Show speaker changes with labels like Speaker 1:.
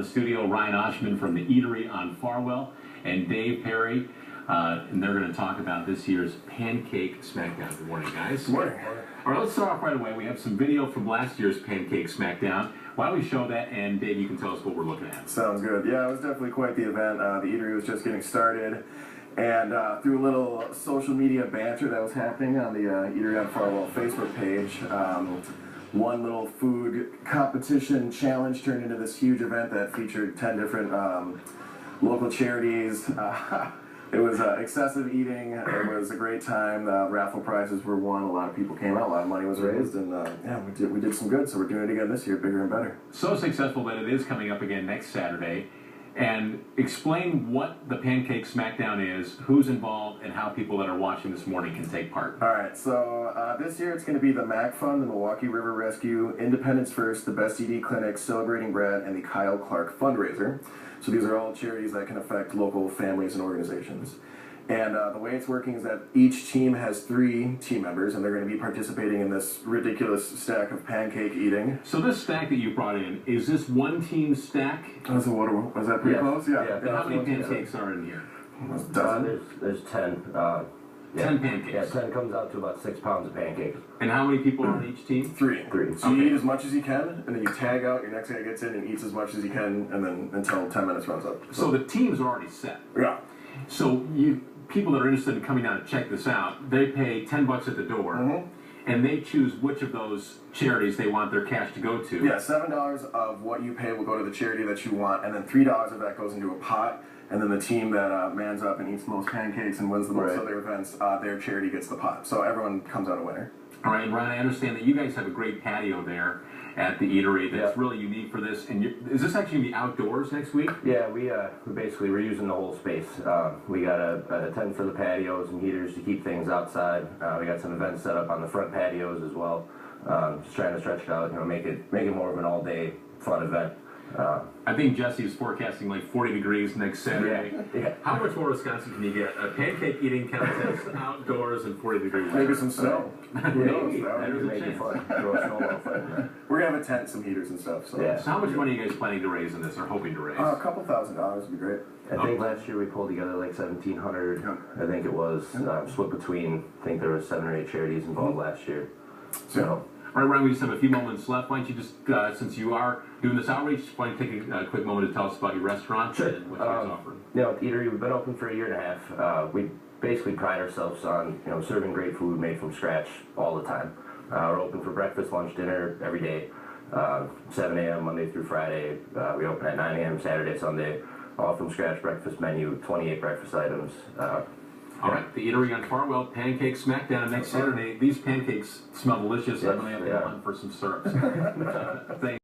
Speaker 1: the studio, Ryan Oshman from the Eatery on Farwell, and Dave Perry, and they're going to talk about this year's Pancake Smackdown. Good morning, guys.
Speaker 2: Good morning.
Speaker 1: All right, let's start off right away. We have some video from last year's Pancake Smackdown. Why don't we show that, and Dave, you can tell us what we're looking at.
Speaker 2: Sounds good. Yeah, it was definitely quite the event. The Eatery was just getting started, and through a little social media banter that was happening on the Eatery on Farwell Facebook page, one little food competition challenge turned into this huge event that featured 10 different local charities. It was excessive eating. It was a great time. Raffle prizes were won. A lot of people came out. A lot of money was raised, and yeah, we did some good. So we're doing it again this year, bigger and better.
Speaker 1: So successful that it is coming up again next Saturday. And explain what the Pancake Smackdown is, who's involved, and how people that are watching this morning can take part.
Speaker 2: All right, so this year it's going to be the MAC Fund, the Milwaukee River Rescue, Independence First, the Best ED Clinic, Celebrating Bread, and the Kyle Clark Fundraiser. So these are all charities that can affect local families and organizations. And the way it's working is that each team has 3 team members, and they're going to be participating in this ridiculous stack of pancake eating.
Speaker 1: So this stack that you brought in, is this one team stack?
Speaker 2: Was that pretty close? Yeah.
Speaker 1: And how many pancakes are in here?
Speaker 2: Almost done.
Speaker 3: There's 10.
Speaker 1: 10 pancakes.
Speaker 3: Yeah, 10 comes out to about 6 pounds of pancakes.
Speaker 1: And how many people are on each team?
Speaker 2: 3.
Speaker 3: 3.
Speaker 2: So you eat as much as you can, and then you tag out. Your next guy gets in and eats as much as he can, and then until 10 minutes runs up.
Speaker 1: So the teams are already set.
Speaker 2: Yeah.
Speaker 1: So people that are interested in coming down to check this out, they pay $10 at the door, and they choose which of those charities they want their cash to go to.
Speaker 2: Yeah, $7 of what you pay will go to the charity that you want, and then $3 of that goes into a pot, and then the team that mans up and eats the most pancakes and wins the most other events, their charity gets the pot. So everyone comes out a winner.
Speaker 1: All right, and Ryan, I understand that you guys have a great patio there at the Eatery that's really unique for this. And is this actually going to be outdoors next week?
Speaker 3: Yeah, we're using the whole space. We got a tent for the patios and heaters to keep things outside. We got some events set up on the front patios as well. Just trying to stretch it out, make it more of an all-day fun event.
Speaker 1: I think Jesse's forecasting like 40 degrees next Saturday.
Speaker 3: Yeah.
Speaker 1: How much more Wisconsin can you get? A pancake eating contest outdoors and 40 degrees.
Speaker 2: Maybe some snow.
Speaker 1: Maybe.
Speaker 3: That'd make it fun. Throw a snowball fight.
Speaker 2: We're going to have a tent, some heaters and stuff. So,
Speaker 3: Yeah.
Speaker 1: So how much money are you guys planning to raise in this, or hoping to raise?
Speaker 2: a couple $1,000 would be great.
Speaker 3: I think last year we pulled together like 1,700. I think it was split between. I think there were 7 or 8 charities involved last year. So.
Speaker 1: All right, Ryan, we just have a few moments left. Why don't you just, since you are doing this outreach, why don't you take a quick moment to tell us about your restaurant and what you guys offer?
Speaker 3: At the Eatery, we've been open for a year and a half. We basically pride ourselves on serving great food made from scratch all the time. We're open for breakfast, lunch, dinner every day, 7 a.m. Monday through Friday. We open at 9 a.m. Saturday, Sunday. All from scratch breakfast menu, 28 breakfast items.
Speaker 1: All right, the Eatery on Farwell, Pancake Smackdown next Saturday. These pancakes smell delicious. I'm going to have to go on for some syrups. Thanks.